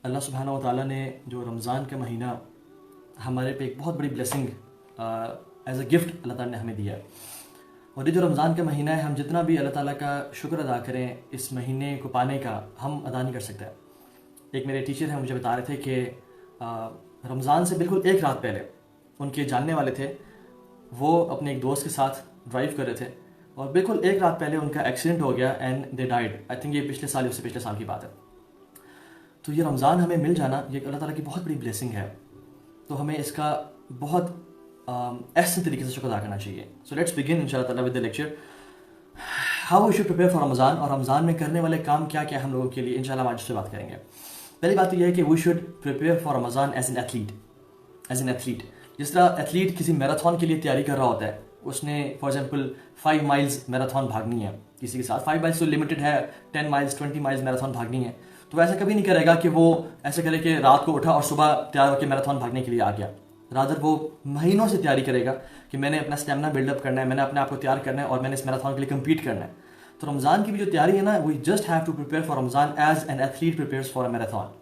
अल्लाह सुब्हानहू व तआला ने जो रमज़ान का महीना हमारे पे एक बहुत बड़ी ब्लेसिंग एज अ गिफ्ट अल्लाह ताला ने हमें दिया है। और ये जो रमज़ान का महीना है, हम जितना भी अल्लाह ताला का शुक्र अदा करें इस महीने को पाने का, हम अदा नहीं कर सकते। एक मेरे टीचर हैं, मुझे बता रहे थे कि रमज़ान से बिल्कुल एक रात पहले उनके जानने वाले थे, वो अपने एक दोस्त के साथ ड्राइव कर रहे थे और बिल्कुल एक रात पहले उनका एक्सीडेंट हो गया and they died. I think ये पिछले साल, उससे पिछले साल की बात है। तो ये रमज़ान हमें मिल जाना ये अल्लाह ताला की बहुत बड़ी ब्लेसिंग है, तो हमें इसका बहुत ऐसे तरीके से शुक्र अदा करना चाहिए। सो लेट्स बिगिन इंशाल्लाह ताला with the lecture how we should prepare for Ramzan, और रमज़ान में करने वाले काम क्या क्या हम लोगों के लिए इंशाल्लाह हम आज से बात करेंगे। पहली बात तो यह है कि we should prepare for Ramzan as an athlete. जिस तरह एथलीट किसी मैराथन के लिए तैयारी कर रहा होता है, उसने फॉर एग्जाम्पल 5 माइल्स मैराथन भागनी है किसी के साथ, 5 माइल्स तो लिमिटेड है, 10 माइल्स 20 माइल्स मैराथन भागनी है, तो वैसा कभी नहीं करेगा कि वो ऐसे करे कि रात को उठा और सुबह तैयार होकर मैराथन भागने के लिए आ गया। रादर वो महीनों से तैयारी करेगा कि मैंने अपना स्टेमिना बिल्डअप करना है, मैंने अपने आप को तैयार करना है और मैंने इस मैराथन के लिए कम्पीट करना है। तो रमज़ान की भी जो तैयारी है ना, we just have to prepare for Ramzan as an athlete prepares for a marathon,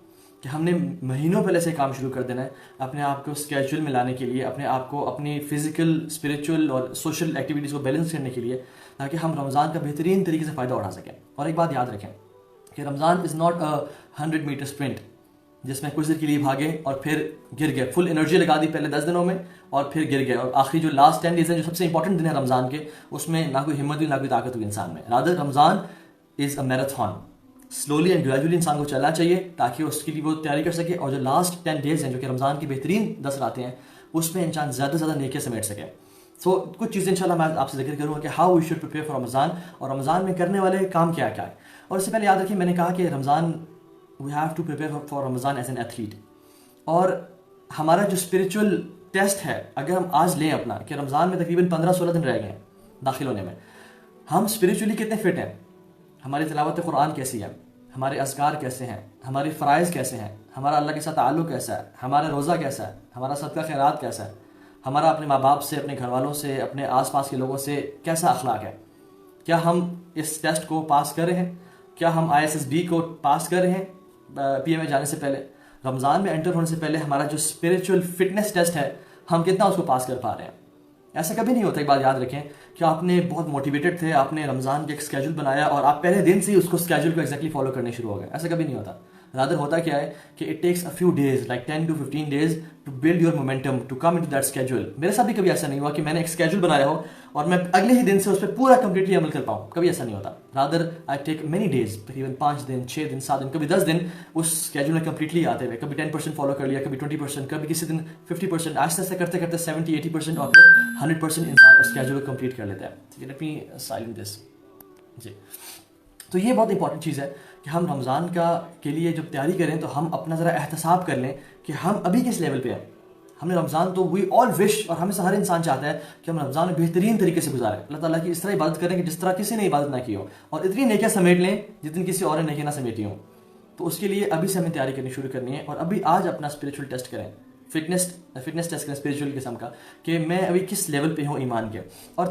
कि हमने महीनों पहले से काम शुरू कर देना है अपने आप को स्केड्यूल में लाने के लिए, अपने आप को अपनी फिजिकल, स्पिरिचुअल और सोशल एक्टिविटीज़ को बैलेंस करने के लिए, ताकि हम रमज़ान का बेहतरीन तरीके से फ़ायदा उठा सकें। और एक बात याद रखें कि Ramzan is not a 100 metre sprint जिसमें कुछ देर के लिए भागे और फिर गिर गए, फुल एनर्जी लगा दी पहले 10 दिनों में और फिर गिर गए, और आखिरी जो लास्ट 10 डेज हैं, जो सबसे इंपॉर्टेंट दिन है रमज़ान के, उसमें ना कोई हिम्मत हुई ना कोई ताकत हुई इंसान में। Rather Ramzan is a marathon, slowly and gradually इंसान को चलना चाहिए ताकि उसके लिए वो तैयारी कर सके, और जो लास्ट 10 डेज हैं जो कि रमज़ान की बेहतरीन 10 रातें हैं, उसमें इंसान ज़्यादा से ज़्यादा नेकियां समेट सके। सो कुछ चीज़ें इंशाल्लाह मैं आपसे जिक्र करूँगा कि how we should prepare for Ramzan, और रमज़ान में करने वाले काम क्या क्या है। और इससे पहले याद रखिए, मैंने कहा कि Ramzan we have to prepare for Ramzan as an athlete, और हमारा जो स्पिरिचुअल टेस्ट है, अगर हम आज लें अपना कि रमज़ान में तकरीबन 15-16 दिन रह गए हैं दाखिल होने में, हम स्पिरिचुअली कितने फिट हैं, हमारी तिलावत कुरान कैसी है, हमारे अज़कार कैसे हैं, हमारे फ़राइज़ कैसे हैं, हमारा अल्लाह के साथ ताल्लुक़ कैसा है, हमारा रोज़ा कैसा है, हमारा सदका खैरात कैसा है, हमारा अपने माँ बाप से, अपने घर वालों से, अपने आसपास के लोगों से कैसा अखलाक है। क्या हम इस टेस्ट को पास कर रहे हैं? क्या हम ISSB को पास कर रहे हैं? PA में जाने से पहले, रमज़ान में एंटर होने से पहले हमारा जो स्पिरिचुअल फिटनेस टेस्ट है, हम कितना उसको पास कर पा रहे हैं। ऐसा कभी नहीं होता, एक बात याद रखें कि आपने बहुत मोटिवेटेड थे, आपने रमज़ान के एक स्केड्यूल बनाया और आप पहले दिन से ही उसको स्केड्यूल को एक्जैक्टली फॉलो करने शुरू हो गए। ऐसा कभी नहीं होता। रादर होता क्या है कि it takes a few days, like 10 to 15 days to build your momentum to come into that schedule. मेरे साथ भी कभी ऐसा नहीं हुआ कि मैंने एक स्केड्यूल बनाया हो और मैं अगले ही दिन से उस पर पूरा कंप्लीटली अमल कर पाऊँ, कभी ऐसा नहीं होता। Rather I take many days, तकरीबन 5 दिन, 6 दिन, 7 दिन, कभी 10 दिन उस स्केड्यूल में कंप्लीटली आते हुए, कभी 10% फॉलो कर लिया, कभी 20%, कभी किसी दिन 50%, आहिस्ता आहिस्ता करते करते 70-80% और फिर 100% इंसान उस स्केड्यूल को कंप्लीट कर लेता है। ठीक है, लेट मी साइलेंट दिस जी। तो ये बहुत इंपॉर्टेंट चीज़ है कि हम रमज़ान के लिए जब तैयारी करें तो हम अपना ज़रा एहतसाब कर लें कि हम अभी किस लेवल पे हैं। हमने रमज़ान, तो वी ऑल विश, और हमें से हर इंसान चाहता है कि हम रमज़ान में बेहतरीन तरीके से गुजारें, अल्लाह ताला की इस तरह इबादत करें कि जिस तरह किसी ने इबादत ना की हो, और इतनी नेकियां समेट लें जितनी किसी और ने नेकियां ना समेटी हों। तो उसके लिए अभी से हमें तैयारी करनी शुरू करनी है, और अभी आज अपना स्पिरिचुअल टेस्ट करें, फिटनेस टेस्ट करें स्पिरिचुअल किस्म का, कि मैं अभी किस लेवल पे हूँ ईमान के। और